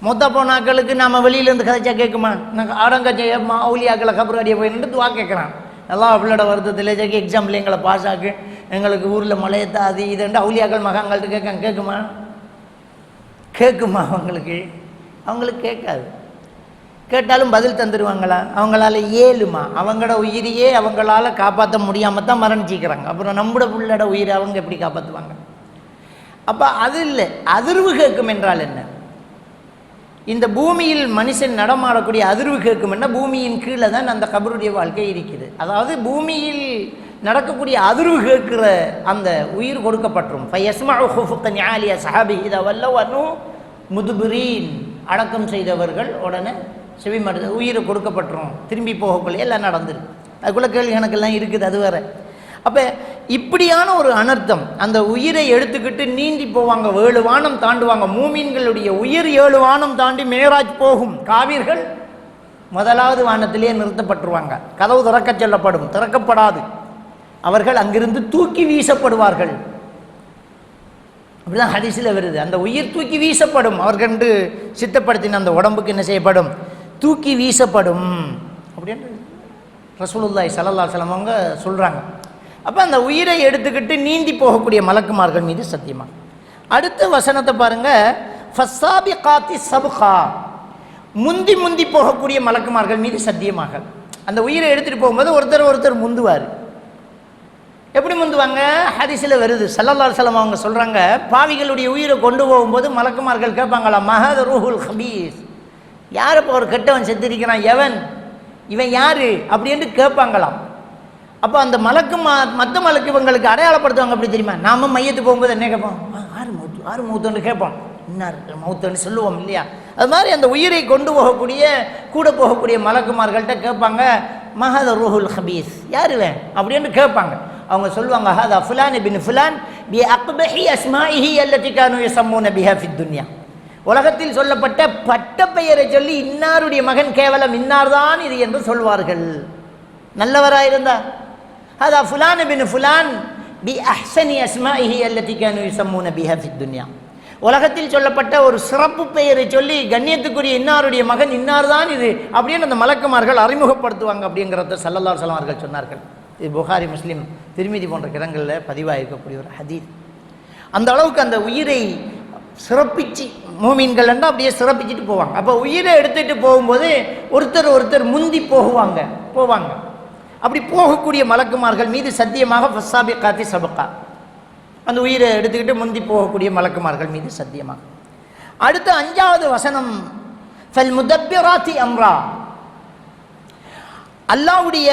மௌத்தா போனாக்களுக்கு நாம் வெளியிலேருந்து கதைச்சா கேட்குமா? நாங்கள் ஆடங்க செய்யமா அவுலியாக்களை கபர் அடிய போய் நின்று துவா கேட்குறான். நல்லா அவளோட வருத்தத்தில் ஜெகி எக்ஸாம்பிள் எங்களை பாஸ் ஆக்கு, எங்களுக்கு ஊரில் மலையத்தா அது இதுண்டு அவுலியாக்கள் மகாங்கள்ட்ட கேட்குமா? அவங்களுக்கு கேட்காது. கேட்டாலும் பதில் தந்துடுவாங்களா? அவங்களால ஏழுமா? அவங்களோட உயிரையே அவங்களால காப்பாற்ற முடியாமல் தான் மரணிச்சிக்கிறாங்க. அப்புறம் நம்மளோட புள்ளோட உயிரை அவங்க எப்படி காப்பாற்றுவாங்க? அப்போ அது இல்லை. அதிர்வு கேட்கும் என்றால் என்ன? இந்த பூமியில் மனுஷன் நடமாடக்கூடிய அதிர்வு கேட்கும் என்ன? பூமியின் கீழே தான் அந்த கபருடைய வாழ்க்கை இருக்குது. அதாவது பூமியில் நடக்கக்கூடிய அதிர்வு கேட்கிற அந்த உயிர் கொடுக்கப்பட்டுரும். ஃபயஸ்மஉ ஹுஃபுக நிஆலி அஸ்ஹாபிஹி இதா வல்லவ் அன்ஹு முதுபிரீன். அடக்கம் செய்தவர்கள் உடனே செவிமடுது, உயிரை கொடுக்கப்பட்டுரும். திரும்பி போகக்குள்ளே எல்லாம் நடந்துருக்கு. அதுக்குள்ளே கேள்வி கணக்கெல்லாம் இருக்குது, அது வேறு. அப்போ இப்படியான ஒரு அனர்த்தம், அந்த உயிரை எடுத்துக்கிட்டு நீந்தி போவாங்க, 7 வானம் தாண்டுவாங்க. மூமின்களுடைய உயிர் 7 வானம் தாண்டி மேராஜ் போகும். காவிர்கள் 1வது வானத்திலே நிறுத்தப்பட்டுருவாங்க. கதவு திறக்க சொல்லப்படும், திறக்கப்படாது. அவர்கள் அங்கிருந்து தூக்கி வீசப்படுவார்கள். அப்படிதான் ஹதீஸில் வருது. அந்த உயிர் தூக்கி வீசப்படும். அவர்கள் சித்தப்படுத்தின அந்த உடம்புக்கு என்ன செய்யப்படும்? தூக்கி வீசப்படும் அப்படின்னு ரசூலுல்லாஹி ஸல்லல்லாஹு அலைஹி வஸல்லம் அவங்க சொல்கிறாங்க. அப்போ அந்த உயிரை எடுத்துக்கிட்டு நீந்தி போகக்கூடிய மலக்குமார்கள் மீது சத்தியமா. அடுத்த வசனத்தை பாருங்க, ஃபஸ்ஸாபிகாத்தி சப்கா. முந்தி முந்தி போகக்கூடிய மலக்குமார்கள் மீது சத்தியமாக. அந்த உயிரை எடுத்துகிட்டு போகும்போது ஒருத்தர் முந்துவார். எப்படி முந்துவாங்க? ஹதீஸில் வருது. ஸல்லல்லாஹு அலைஹி வஸல்லம் அவங்க சொல்கிறாங்க, பாவிகளுடைய உயிரை கொண்டு போகும்போது மலக்குமார்கள் கேட்பாங்களா, மஹத ரூஹுல் ஹபீஸ், யார் இப்போ ஒரு கெட்டவன் செத்திருக்கிறான், எவன் இவன் யாரு அப்படின்னு கேட்பாங்களாம். அப்போ அந்த மற்ற மலக்கு இவங்களுக்கு அடையாளப்படுத்துவாங்க. அப்படி தெரியுமா? நாம மையத்து போகும்போது என்ன கேட்போம்? ஆறு மூத்துன்னு கேட்போம், இன்னார் மௌத்துன்னு சொல்லுவோம் இல்லையா? அது மாதிரி அந்த உயிரை கொண்டு போகக்கூடிய கூட போகக்கூடிய மலக்குமார்கள்ட்ட கேட்பாங்க, மஹத ரூஹுல் ஹபீஸ், யாருவேன் அப்படின்னு கேட்பாங்க. அவங்க சொல்லுவாங்க, ஹதா ஃபுலான் பின் ஃபுலான் பி அக்பஹி அஸ்மாஇஹி அல்லதி கானூ யஸம்மூன பிஹா ஃபித் துன்யா. உலகத்தில் சொல்லப்பட்ட பட்ட பெயரை சொல்லி இன்னாருடைய மகன் கேவலம் இன்னார்தான் இது என்று சொல்வார்கள். நல்லவராயிருந்தா ஹதா ஃபுலான் பின் ஃபுலான் பி அஹ்ஸனி அஸ்மாஇஹி அல்லதி கானூ யஸம்மூன பிஹா ஃபித் துன்யா. உலகத்தில் சொல்லப்பட்ட ஒரு சிறப்பு பெயரை சொல்லி கண்ணியத்துக்குரிய இன்னாருடைய மகன் இன்னார்தான் இது அப்படின்னு அந்த மலக்குமார்கள் அறிமுகப்படுத்துவாங்க அப்படிங்கிறத ஸல்லல்லாஹு அலைஹி வஸல்லம் அவர்கள் சொன்னார்கள். இது புகாரி, முஸ்லீம், திர்மிதி போன்ற இடங்களில் பதிவாக இருக்கக்கூடிய ஒரு ஹதீஸ். அந்த அளவுக்கு அந்த உயிரை சிறப்பிச்சு மூமின்கள் என்றால் அப்படியே சிறப்பிச்சுட்டு போவாங்க. அப்போ உயிரை எடுத்துகிட்டு போகும்போது ஒருத்தர் முந்தி போவாங்க. அப்படி போகக்கூடிய மலக்குமார்கள் மீது சத்தியமாக ஃபஸ்ஸாபிகாத்தி சபகா, அந்த உயிரை எடுத்துக்கிட்டு முந்தி போகக்கூடிய மலக்குமார்கள் மீது சத்தியமாக. அடுத்த 5வது வசனம், ஃபல் முதப்பிராத்தி அம்ரா, அல்லாஹ்வுடைய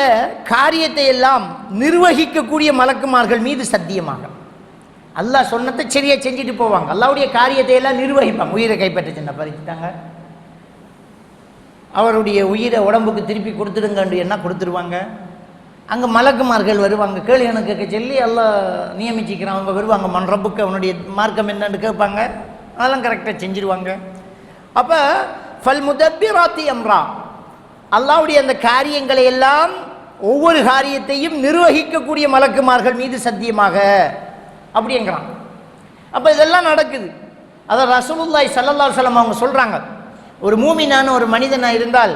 காரியத்தை எல்லாம் நிர்வகிக்கக்கூடிய மலக்குமார்கள் மீது சத்தியமாக. அல்லாஹ் சொன்னதை சரியா செஞ்சுட்டு போவாங்க. அல்லாஹ்வுடைய காரியத்தை எல்லாம் நிர்வகிப்பாங்க. உயிரை கைப்பற்ற சின்ன பறிச்சுட்டாங்க, அவருடைய உயிரை உடம்புக்கு திருப்பி கொடுத்துடுங்க என்ன கொடுத்துருவாங்க. அங்கே மலக்குமார்கள் வருவாங்க, கேள்வி எனக்கு கேட்க சொல்லி அல்லாஹ் நியமிச்சிக்கிறான். அவங்க வருவாங்க, மன் ரப்புக்கு, அவனுடைய மார்க்கம் என்னன்னு கேட்பாங்க. அதெல்லாம் கரெக்டாக செஞ்சிருவாங்க. அப்போ ஃபல் முதப்பிராத்தி அம்ரா, அல்லாஹ்வுடைய அந்த காரியங்களை எல்லாம் ஒவ்வொரு காரியத்தையும் நிர்வகிக்கக்கூடிய மலக்குமார்கள் மீது சத்தியமாக அப்படிங்கிறான். அப்போ இதெல்லாம் நடக்குது. அதை ரசூலுல்லாஹி ஸல்லல்லாஹு அலைஹி வஸல்லம் அவங்க சொல்கிறாங்க, ஒரு மூமினான ஒரு மனிதனாக இருந்தால்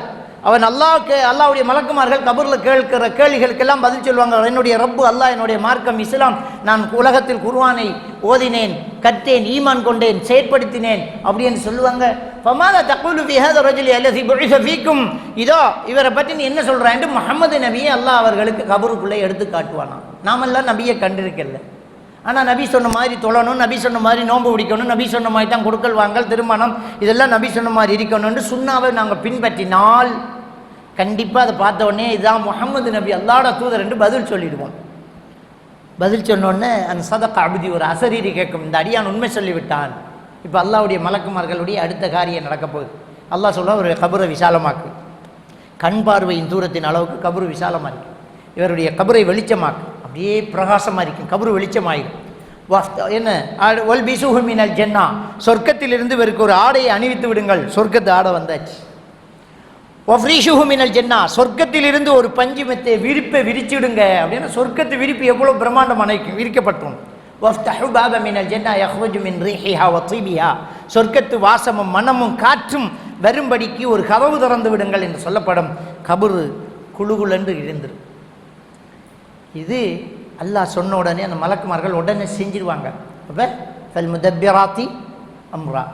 அவன் அல்லாஹ்வுடைய மலக்குமார்கள் கபூரில் கேட்கிற கேள்விகளுக்கெல்லாம் பதில் சொல்லுவாங்க. என்னுடைய ரப்பு அல்லாஹ், என்னுடைய மார்க்கம் இஸ்லாம், நான் உலகத்தில் குர்ஆனை ஓதினேன், கற்றேன், ஈமான் கொண்டேன், செயற்படுத்தினேன் அப்படின்னு சொல்லுவாங்க. ஃபமாதா தக்கூலு ஃபீ ஹாதா ரஜுலி அல்லஸீ புஇஸ ஃபீக்கும், இதோ இவரை பற்றி நீ என்ன சொல்கிறான் என்று முஹம்மது நபியை அல்லாஹ் அவர்களுக்கு கபருக்குள்ளே எடுத்து காட்டுவானா. நாமெல்லாம் நபியை கண்டிருக்கல, ஆனால் நபி சொன்ன மாதிரி தொழணும், நபி சொன்ன மாதிரி நோன்பு பிடிக்கணும், நபி சொன்ன மாதிரி தான் கொடுக்கல் வாங்கல், திருமணம், இதெல்லாம் நபி சொன்ன மாதிரி இருக்கணும்னு சுன்னாவை நாங்கள் பின்பற்றினால் கண்டிப்பாக அதை பார்த்த உடனே இதுதான் முஹம்மது நபி அல்லாஹ்வுடைய தூதர் என்று பதில் சொல்லிடுவோம். பதில் சொன்னோடனே அந்த சதக அபுதி ஒரு அசரீரி கேட்கும், இந்த அடியான் உண்மை சொல்லிவிட்டான். இப்போ அல்லாஹ்வுடைய மலக்குமார்களுடைய அடுத்த காரியம் நடக்க போகுது. அல்லாஹ் சொல்ல, ஒரு கபரை விசாலமாக்கு, கண் பார்வையின் தூரத்தின் அளவுக்கு கபரு விசாலமாக இருக்கு, இவருடைய கபரை வெளிச்சமாக்கு, அப்படியே பிரகாசமாக இருக்கும், கபரு வெளிச்சமாயிடும். என்ன ஒல் பிசுஹு மினல் ஜன்னா, சொர்க்கத்திலிருந்து இவருக்கு ஒரு ஆடையை அணிவித்து விடுங்கள். சொர்க்கத்து ஆடை வந்தாச்சு. ஒஃப்ரீஷுஹு மினல் ஜன்னா, சொர்க்கத்திலிருந்து ஒரு பஞ்சு மெத்தை விரிப்பை விரிச்சுடுங்க அப்படின்னா சொர்க்கத்து விரிப்பு எவ்வளோ பிரம்மாண்டமான விரிக்கப்பட்டோம். வஃப்தஹு பாப மினல் ஜன்னா யஹ்ருஜு மின் ரீஹிஹா வ தீபிஹா, சொர்க்கத்து வாசமும் மனமும் காற்றும் வரும்படிக்கு ஒரு கதவு திறந்து விடுங்கள் என்று சொல்லப்படும். கபரு குழுகுலென்று இருந்துடும். இது அல்லாஹ் சொன்ன உடனே அந்த மலக்குமார்கள் உடனே செஞ்சிருவாங்க. அப்போ ஃபல் முதப்பிராத்தி அம்ரா.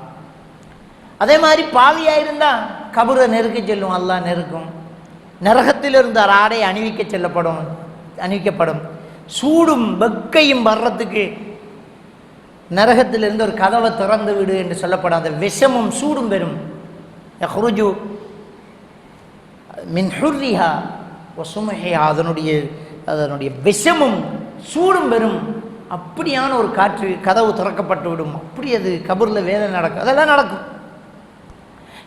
அதே மாதிரி பாவியாக இருந்தால் கபரை நெருக்க செல்லும், அல்லாஹ் நெருக்கும். நரகத்தில் இருந்தார் ஆடை அணிவிக்கப்படும். சூடும் வெக்கையும் வர்றதுக்கு நரகத்திலிருந்து ஒரு கதவை திறந்து விடு என்று சொல்லப்படும். அந்த விஷமும் சூடும் பெறும். யஹ்ருஜு மின் ஹுர்ரிஹா வ சும்ஹிஹா, அதனுடைய விஷமும் சூடும் பெறும். அப்படியான ஒரு காற்று, கதவு திறக்கப்பட்டு விடும். அப்படி அது கபூரில் வேதனை நடக்கும். அதெல்லாம் நடக்கும்.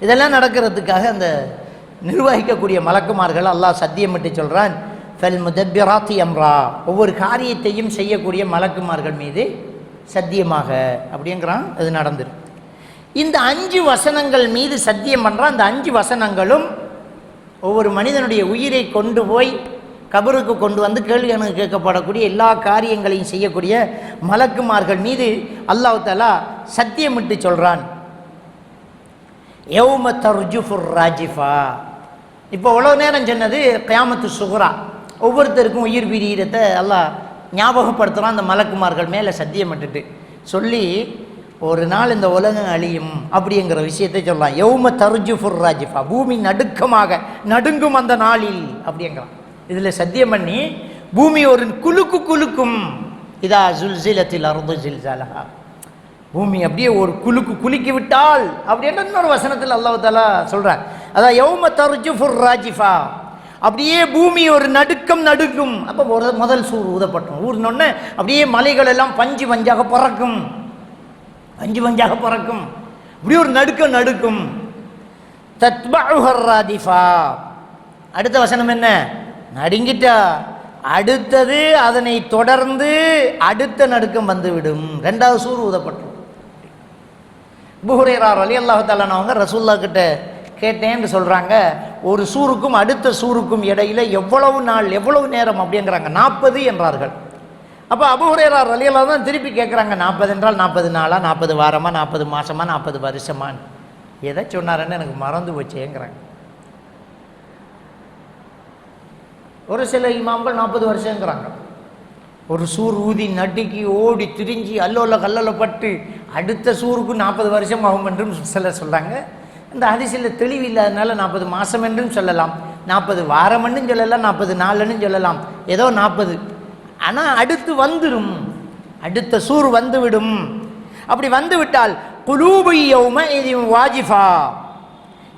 இதெல்லாம் நடக்கிறதுக்காக அந்த நிர்வகிக்கக்கூடிய மலக்குமார்கள் அல்லாஹ் சத்தியமிட்டு சொல்கிறான், ஃபல் முதப்பிராத்தி அம்ரா, ஒவ்வொரு காரியத்தையும் செய்யக்கூடிய மலக்குமார்கள் மீது சத்தியமாக அப்படிங்கிறான். அது நடந்துடும். இந்த 5 வசனங்கள் மீது சத்தியம் பண்ணுறான். அந்த 5 வசனங்களும் ஒவ்வொரு மனிதனுடைய உயிரை கொண்டு போய் கபருக்கு கொண்டு வந்து கேள்வி கணக்கு கேட்கப்படக்கூடிய எல்லா காரியங்களையும் செய்யக்கூடிய மலக்குமார்கள் மீது அல்லாஹ் தஆலா சத்தியமிட்டு சொல்கிறான். யௌம தர்ஜுஃபுர் ராஜிஃபா. இப்போ இவ்வளோ நேரம் சொன்னது கியாமத்து சுகுரா, ஒவ்வொருத்தருக்கும் உயிர் பிரியறதை அல்லாஹ் ஞாபகப்படுத்துகிறான். அந்த மலக்குமார்கள் மேலே சத்தியமிட்டுட்டு சொல்லி, ஒரு நாள் இந்த உலகம் அழியும் அப்படிங்கிற விஷயத்தை சொல்லலாம். யௌம தர்ஜுஃபுர் ராஜிஃபா, பூமி நடுங்கும் அந்த நாளில் அப்படிங்கிறான். இதில் சத்தியம் பண்ணி பூமி ஒரு குலுக்கும். இதா ஜுல்சிலத்தில் அர்து ஜில்சாலஹா, பூமி அப்படியே ஒரு குலுக்கி விட்டால் அப்படின்ற இன்னொரு வசனத்தில் அல்லாஹ் தஆலா சொல்கிறார். அதான் யௌம தர்ஜுஃபுர் ராஜிஃபா, அப்படியே பூமி ஒரு நடுங்கும். அப்போ முதல் சூர் ஊதப்பட்டோம். ஊர்னொன்னே அப்படியே மலைகள் எல்லாம் பஞ்சு பஞ்சாக பறக்கும். அப்படியே ஒரு நடுக்கும். தத்பஉஹர் ராதிஃபா. அடுத்த வசனம் என்ன? நடுங்கிட்டா அடுத்தது அதனை தொடர்ந்து அடுத்த நடுக்கம் வந்துவிடும். 2வது சூர் ஊதப்பட்டோம். அபூ ஹுரைரா ரலியல்லாஹு தஆலா அவங்க ரசூலுல்லாஹ் கிட்ட கேட்டேன்னு சொல்கிறாங்க, ஒரு சூருக்கும் அடுத்த சூருக்கும் இடையில எவ்வளவு நாள் எவ்வளவு நேரம் அப்படிங்கிறாங்க. 40 என்றார்கள். அப்போ அபூ ஹுரைரா ரலியல்லாஹு தான் திருப்பி கேட்குறாங்க, 40 என்றால் 40 நாளா, 40 வாரமா, 40 மாசமா, 40 வருஷமான்னு எதை சொன்னாருன்னு எனக்கு மறந்து போச்சேங்கிறாங்க. ஒரு சில இமாம்கள் 40 வருஷங்கிறாங்க. ஒரு சூர் ஊதி நடுக்கி ஓடி திரிஞ்சு அல்லோல கல்லோல பட்டு அடுத்த சூருக்கு 40 வருஷம் ஆகும் என்றும் சிலர் சொல்கிறாங்க. இந்த ஹதீஸில் தெளிவு இல்லாதனால 40 மாதம் என்றும் சொல்லலாம், 40 வாரம் என்றும் சொல்லலாம், 40 நாள்னு சொல்லலாம், ஏதோ 40. ஆனால் அடுத்து வந்துடும், அடுத்த சூர் வந்துவிடும். அப்படி வந்து விட்டால் குலூபு யௌமஇதின் வாஜிஃபா,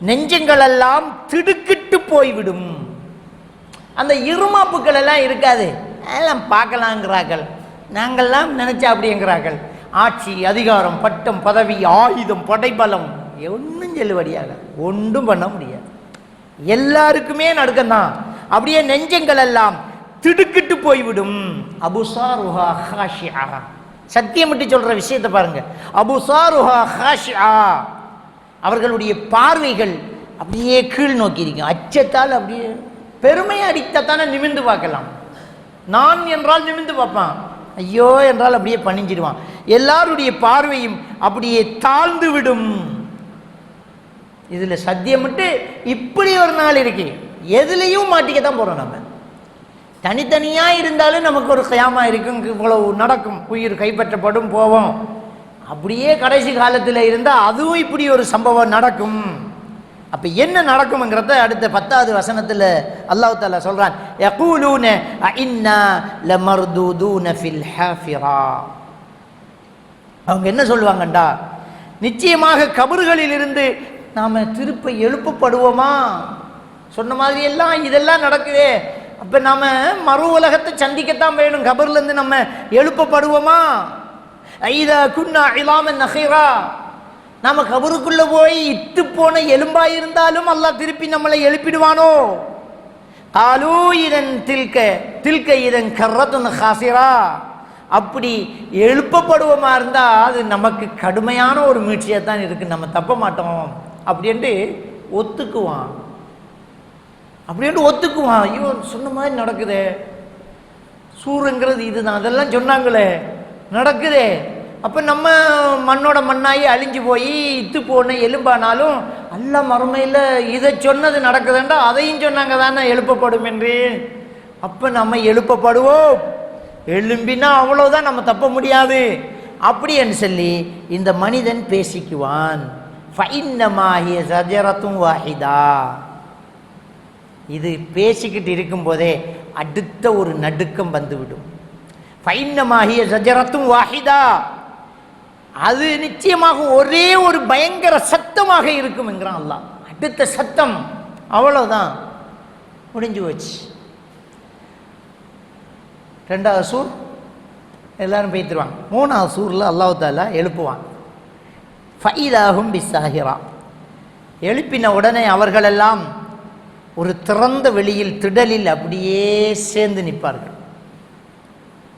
நெஞ்சங்களெல்லாம் திடுக்கிட்டு போய்விடும். அந்த இருமாப்புக்கள் எல்லாம் இருக்காது, எல்லாம் பார்க்கலாங்கிறார்கள், நாங்கள்லாம் நினைச்சா அப்படிங்கிறார்கள். ஆட்சி, அதிகாரம், பட்டம், பதவி, ஆயுதம், படைபலம் ஒன்றும் செல்லுபடியாக ஒன்றும் பண்ண முடியாது. எல்லாருக்குமே நடுக்கம்தான். அப்படியே நெஞ்சங்கள் எல்லாம் திடுக்கிட்டு போய்விடும். அபுசாருஹா ஹாஷிஆ, சத்தியமிட்டு சொல்ற விஷயத்தை பாருங்க. அபுசாருஹா ஹாஷிஆ, அவர்களுடைய பார்வைகள் அப்படியே கீழ் நோக்கி இருக்கும். அச்சத்தால் அப்படியே பெருமையை அடித்தானே நிமிர்ந்து பார்க்கலாம். நான் என்றால் நிமிர்ந்து பார்ப்பான், ஐயோ என்றால் அப்படியே பணிஞ்சிடுவான். எல்லாருடைய பார்வையும் அப்படியே தாழ்ந்து விடும். இதுல சத்தியமிட்டு இப்படி ஒரு நாள் இருக்கு, எதுலையும் மாட்டிக்கத்தான் போறோம். நம்ம தனித்தனியா இருந்தாலும் நமக்கு ஒரு கயாமா இருக்கும், இவ்வளவு நடக்கும், உயிர் கைப்பற்றப்படும், போவோம். அப்படியே கடைசி காலத்தில் இருந்தால் அதுவும் இப்படி ஒரு சம்பவம் நடக்கும். அப்ப என்ன நடக்கும்ங்கிறத அடுத்த 10வது வசனத்தில் அல்லாஹ் தஆலா சொல்றான். யகூலூன இன்னா லமர்தூதுன ஃபில் ஹாஃபிரா, அவங்க என்ன சொல்லுவாங்கண்டா, நிச்சயமாக கபறுகளில் இருந்து நாம திருப்ப எழுப்பப்படுவோமா? சொன்ன மாதிரி எல்லாம் இதெல்லாம் நடக்குதே, அப்ப நாம மறு உலகத்தை சந்திக்கத்தான் வேணும், கபர்ல இருந்து நம்ம எழுப்பப்படுவோமா? ஐதா குன்னா இலாமன் நஹீரா, நாம கபருக்குள்ள போய் இட்டு போன எலும்பாய் இருந்தாலும் அல்லாஹ் திருப்பி நம்மளை எழுப்பிடுவானோ? காலூ இதன் தில்க இதன் கர்ரத்துன் ஹாசிரா, அப்படி எழுப்பப்படுவோமா இருந்தா அது நமக்கு கடுமையான ஒரு மீட்சியாக தான் இருக்கு, நம்ம தப்ப மாட்டோம் அப்படின்ட்டு ஒத்துக்குவான். அப்படின்ட்டு ஒத்துக்குவான். ஐயோ சொன்ன மாதிரி நடக்குதே, சூருங்கிறது இதுதான், அதெல்லாம் சொன்னாங்களே நடக்குதே, அப்போ நம்ம மண்ணோட மண்ணாகி அழிஞ்சு போய் இத்து போன எலும்பானாலும் அல்ல மறுமையில் இதை சொன்னது நடக்குதுண்டா அதையும் சொன்னாங்க தானே எழுப்பப்படும் என்று. அப்போ நம்ம எழுப்பப்படுவோம், எழும்பினா அவ்வளோதான், நம்ம தப்ப முடியாது அப்படின்னு சொல்லி இந்த மனிதன் பேசிக்குவான். ஃபைன்னமாஹிய ஸஜரத்துன் வாஹிதா, இது பேசிக்கிட்டு இருக்கும்போதே அடுத்த ஒரு நடுக்கம் வந்துவிடும். ஃபைன்னமாஹிய ஸஜரத்துன் வாஹிதா, அது நிச்சயமாக ஒரே ஒரு பயங்கர சத்தமாக இருக்கும் என்கிறான் அல்லாஹ். அடுத்த சத்தம், அவ்வளவுதான், முடிஞ்சு போச்சு. 2வது சூர் எல்லாரும் பேத்துருவாங்க. 3வது சூரில் அல்லாஹ் தஆலா எழுப்புவான். ஃபைதாஹும் பிஸ்ஸாஹிரா, எழுப்பின உடனே அவர்களெல்லாம் ஒரு திறந்த வெளியில் திடலில் அப்படியே சேர்ந்து நிற்பார்கள்.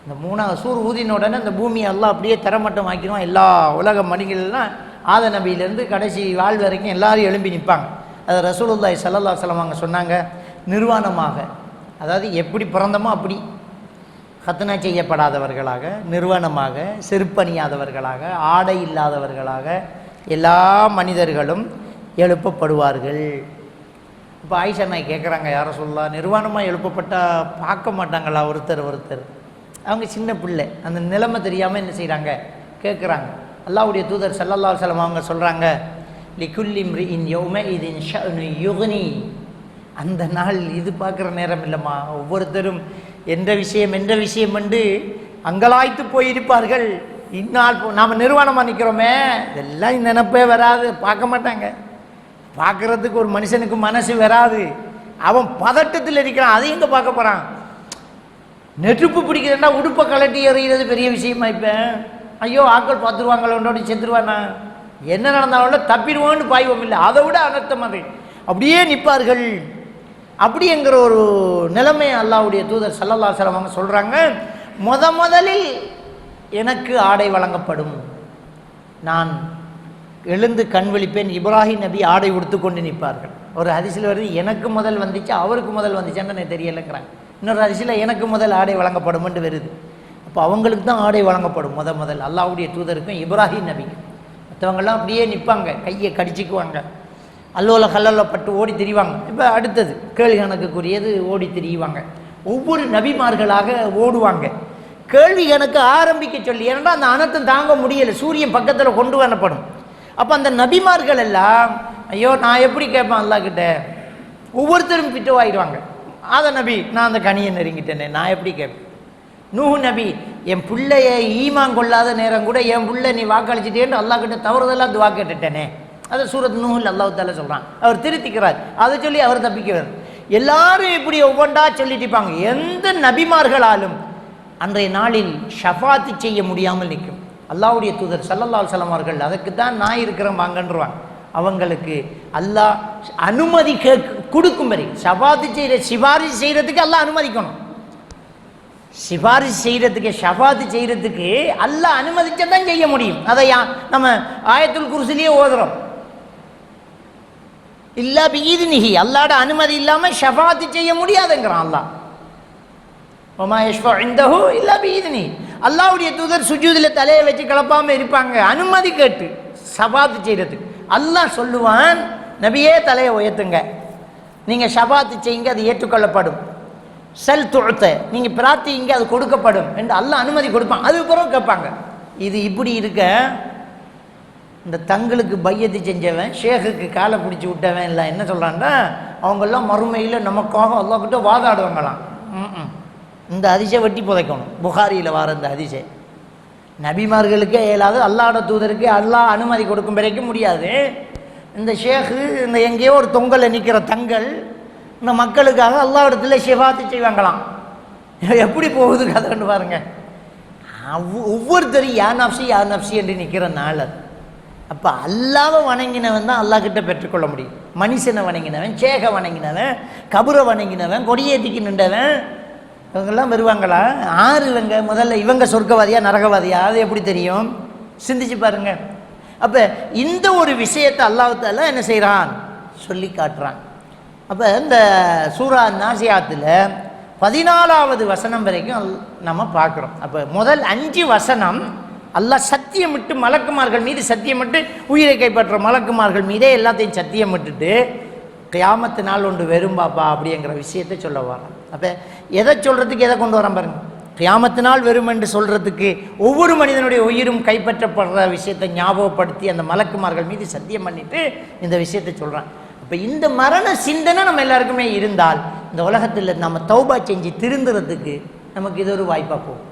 இந்த 3வது சூர் ஊதின உடனே இந்த பூமியை எல்லாம் அப்படியே தரமட்டம் ஆக்கிடுவான். எல்லா உலக மனிதர்கள்லாம் ஆத நபியிலேருந்து கடைசி வாழ் வரைக்கும் எல்லாரும் எழும்பி நிற்பாங்க. அது ரசூலுல்லாஹி ஸல்லல்லாஹு அலைஹி வஸல்லம் அவங்க சொன்னாங்க, நிர்வாணமாக, அதாவது எப்படி பிறந்தமோ அப்படி ஹத்னா செய்யப்படாதவர்களாக, நிர்வாணமாக, செருப்பணியாதவர்களாக, ஆடை இல்லாதவர்களாக எல்லா மனிதர்களும் எழுப்பப்படுவார்கள். இப்போ ஆயிஷா நாய் கேட்குறாங்க, யார சொல்லலாம், நிர்வாணமாக எழுப்பப்பட்டால் பார்க்க மாட்டாங்களா ஒருத்தர்? அவங்க சின்ன பிள்ளை, அந்த நிலைமை தெரியாமல் என்ன செய்கிறாங்க, கேட்குறாங்க. அல்லாஹ்வுடைய தூதர் ஸல்லல்லாஹு அலைஹி வஸல்லம் அவங்க சொல்கிறாங்க, லிகுல்லி இம்ரிஇன் யௌமஇதின் ஷஅனு யுக்னி, அந்த நாள் இது பார்க்குற நேரம் இல்லைம்மா, ஒவ்வொருத்தரும் என்ற விஷயம் என்று அங்கலாய்த்து போயிருப்பார்கள். இந்நாள் நாம் நிர்வாணமாக நிற்கிறோமே, இதெல்லாம் நினைப்பே வராது, பார்க்க மாட்டாங்க. பார்க்குறதுக்கு ஒரு மனுஷனுக்கு மனசு வராது, அவன் பதட்டத்தில் இருக்கிறான், அதை எங்கே பார்க்க போகிறான்? நெருப்பு பிடிக்கிறதுனா உடுப்பை கலட்டி எறிகிறது பெரிய விஷயமா? இப்போ ஐயோ ஆட்கள் பார்த்துருவாங்களோட செத்துருவானா, என்ன நடந்தாலும் தப்பிடுவோன்னு பாய்வோம் இல்லை, அதை விட அனர்த்தம் அது. அப்படியே நிற்பார்கள். அப்படிங்கிற ஒரு நிலைமை அல்லாஹ்வுடைய தூதர் ஸல்லல்லாஹு அலைஹி வஸல்லம் அவங்க சொல்கிறாங்க, முதலில் எனக்கு ஆடை வழங்கப்படும், நான் எழுந்து கண் விழிப்பேன். இப்ராஹிம் நபி ஆடை உடுத்து கொண்டு நிற்பார்கள். ஒரு ஹதீஸில் வருது எனக்கு முதல் வந்துச்சு, அவருக்கு முதல் வந்துச்சான்னு எனக்கு தெரியலைங்கிறாங்க. இன்னொரு ஹதீஸில் எனக்கு முதல் ஆடை வழங்கப்படும்னு வருது. அப்போ அவங்களுக்கு தான் ஆடை வழங்கப்படும் முதல் அல்லாஹ்வுடைய தூதருக்கும் இப்ராஹிம் நபிக்கும். மற்றவங்கெல்லாம் அப்படியே நிற்பாங்க, கையை கடிச்சிக்குவாங்க, அல்லோல கல்லோல பட்டு ஓடி திரிவாங்க. இப்போ அடுத்தது கேள்வி கணக்குக்குரியது ஓடி திரிவாங்க. ஒவ்வொரு நபிமார்களாக ஓடுவாங்க, கேள்வி கணக்கு ஆரம்பிக்க சொல்லி. ஏன்னா அந்த அனர்த்தம் தாங்க முடியலை, சூரியன் பக்கத்தில் கொண்டு வரப்படும். அப்போ அந்த நபிமார்கள் எல்லாம் ஐயோ நான் எப்படி கேட்பேன் அல்லாஹ் கிட்ட, ஒவ்வொருத்தரும் பிட்டுவாயிடுவாங்க. ஆத நபி நான் அந்த கனியை நெருங்கிட்டேனே, நான் எப்படி கேட்பேன். நூஹ் நபி என் பிள்ளைய ஈமான் கொள்ளாத நேரம் கூட என் பிள்ளை நீ வாக்களிச்சிட்டேன்னு அல்லாஹ் கிட்ட தவறுதெல்லாம் துவா கேட்டுட்டேனே. அதை சூரத் நூஹில் அல்லாஹ் தாலா சொல்கிறான். அவர் திருத்திக்கிறார், அதை சொல்லி அவர் தப்பிக்கிறார். எல்லாரும் இப்படி ஒவ்வொன்றா சொல்லிட்டு இருப்பாங்க. எந்த நபிமார்களாலும் அன்றைய நாளில் ஷஃபாத்து செய்ய முடியாமல் நிற்கும். அல்லாஹ்வுடைய தூதர் ஸல்லல்லாஹு அலைஹி வஸல்லம் அவர்கள் அதுக்கு தான் நான் இருக்கிறேன் வாங்கன்றுவாங்க. அவங்களுக்கு அல்லாஹ் அனுமதி கொடுக்கும் வரை ஷஃபாத்து செய்கிற சிபாரிசு செய்கிறதுக்கு அல்லாஹ் அனுமதிக்கணும். சிபாரிசு செய்கிறதுக்கு ஷஃபாத்து செய்கிறதுக்கு அல்லாஹ் அனுமதிச்சா தான் செய்ய முடியும். அதை நம்ம ஆயத்துல் குர்சிலேயே ஓதுறோம். இல்லா பிஇذنஹி, அல்லாஹ்வோட அனுமதி இல்லாமல் ஷஃபாத்து செய்ய முடியாதுங்கிறான் அல்லாஹ். வமா யஷ்ஃபஉ இன்தஹு இல்லா பிஇذنஹி. அல்லாஹ்வுடைய தூதர் சுஜூதில் தலையை வச்சு கிளப்பாமல் இருப்பாங்க அனுமதி கேட்டு ஷஃபாத்து செய்கிறதுக்கு. அல்லாஹ் சொல்லுவான், நபியே தலையை உயர்த்துங்க, நீங்கள் ஷஃபாத்து செய்யுங்க, அது ஏற்றுக்கொள்ளப்படும். செல் துழ்த்த நீங்கள் பிரார்த்திங்க, அது கொடுக்கப்படும் என்று அல்லாஹ் அனுமதி கொடுப்பான். அது பிறகு கேட்பாங்க. இது இப்படி இருக்க இந்த தங்களுக்கு பையத்து செஞ்சவன் ஷேகுக்கு காலை பிடிச்சி விட்டவன் இல்லை என்ன சொல்கிறான்னா, அவங்கெல்லாம் மறுமையில் நமக்காக அல்லாஹ்கிட்ட வாதாடுவாங்களாம். இந்த அதிசை வெட்டி புதைக்கணும். புகாரியில் வர இந்த அதிசை நபிமார்களுக்கே இயலாது, அல்லாஹ்வோட தூதருக்கு அல்லாஹ் அனுமதி கொடுக்கும் வரைக்கும் முடியாது. இந்த ஷேகு இந்த எங்கேயோ ஒரு தொங்கலில் நிற்கிற தங்கள் இந்த மக்களுக்காக அல்லாஹ்விடத்துல ஷஃபாத்து செய்வாங்களாம். எப்படி போகுது கதைன்னு பாருங்க. ஒவ்வொருத்தரும் யா நப்சி என்று நிற்கிற நாள் அது. அப்போ அல்லாவை வணங்கினவன் தான் அல்லாஹ் கிட்ட பெற்றுக்கொள்ள முடியும். மனுஷனை வணங்கினவன், சேக வணங்கினவன், கபரை வணங்கினவன், கொடியேற்றிக்கு நின்றவன், இவங்கெல்லாம் வருவாங்களா? ஆறு இவங்க முதல்ல இவங்க சொர்க்கவாதியா நரகவாதியா அது எப்படி தெரியும்? சிந்திச்சு பாருங்க. அப்போ இந்த ஒரு விஷயத்தை அல்லாஹ் தஆலா என்ன செய்கிறான் சொல்லி காட்டுறான். அப்போ இந்த சூரா நாசியாத்தில் 14வது வசனம் வரைக்கும் நம்ம பார்க்குறோம். அப்போ முதல் 5 வசனம் அல்லாஹ் சத்தியமிட்டு மலக்குமார்கள் மீது சத்தியமிட்டு உயிரை கைப்பற்ற மலக்குமார்கள் மீதே எல்லாத்தையும் சத்தியமிட்டுட்டு கியாமத்து நாள் ஒன்று வெறும் பாப்பா அப்படிங்கிற விஷயத்தை சொல்ல வரோம். அப்போ எதை சொல்கிறதுக்கு எதை கொண்டு வரோம் பாருங்க. கியாமத்து நாள் வெறும் என்று சொல்கிறதுக்கு ஒவ்வொரு மனிதனுடைய உயிரும் கைப்பற்றப்படுற விஷயத்தை ஞாபகப்படுத்தி அந்த மலக்குமார்கள் மீது சத்தியம் பண்ணிட்டு இந்த விஷயத்தை சொல்கிறான். இப்போ இந்த மரண சிந்தனை நம்ம எல்லாருக்குமே இருந்தால் இந்த உலகத்தில் நம்ம தௌபா செஞ்சு திருந்துறதுக்கு நமக்கு இது ஒரு வாய்ப்பாக போகும்.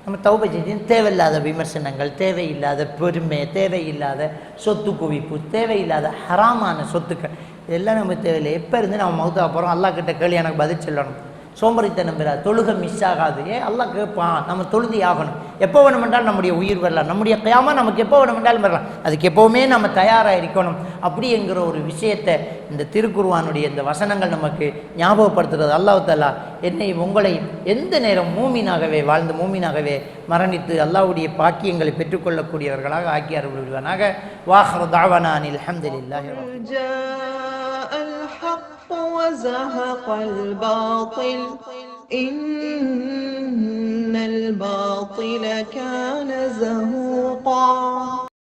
நம்ம தௌபா செஞ்சு தேவையில்லாத விமர்சனங்கள், தேவையில்லாத பெருமை, தேவையில்லாத சொத்து குவிப்பு, தேவையில்லாத ஹராமான சொத்துக்கள் இதெல்லாம் நமக்கு தேவையில்லை. எப்போ இருந்து நம்ம மௌத்தாக போகிறோம் அல்லாஹ் கிட்ட கேள்வி எனக்கு பதில் சொல்லணும். சோம்பரித்தனம் பெறா, தொழுகை மிஸ் ஆகாது. அல்லாஹ் கேட்பான், நம்ம தொழுதி ஆகணும். எப்போ வேணுமென்றால் நம்முடைய உயிர் வரலாம், நம்முடைய கியாமத் நமக்கு எப்போ வேணுமென்றாலும் வரலாம். அதுக்கு எப்போவுமே நம்ம தயாராக இருக்கணும். அப்படிங்கிற ஒரு விஷயத்தை இந்த திருக்குர்ஆனுடைய இந்த வசனங்கள் நமக்கு ஞாபகப்படுத்துறது. அல்லாஹ் தஆலா என்னையும் உங்களையும் எந்த நேரம் மூமினாகவே வாழ்ந்து மூமினாகவே மரணித்து அல்லாஹ்வுடைய பாக்கியங்களை பெற்றுக்கொள்ளக்கூடியவர்களாக ஆக்கி அருள் புரிவானாக. வாஹிரு தஅவானா அனில் ஹம்துலில்லாஹி وزهق الباطل إن الباطل كان زهوقا.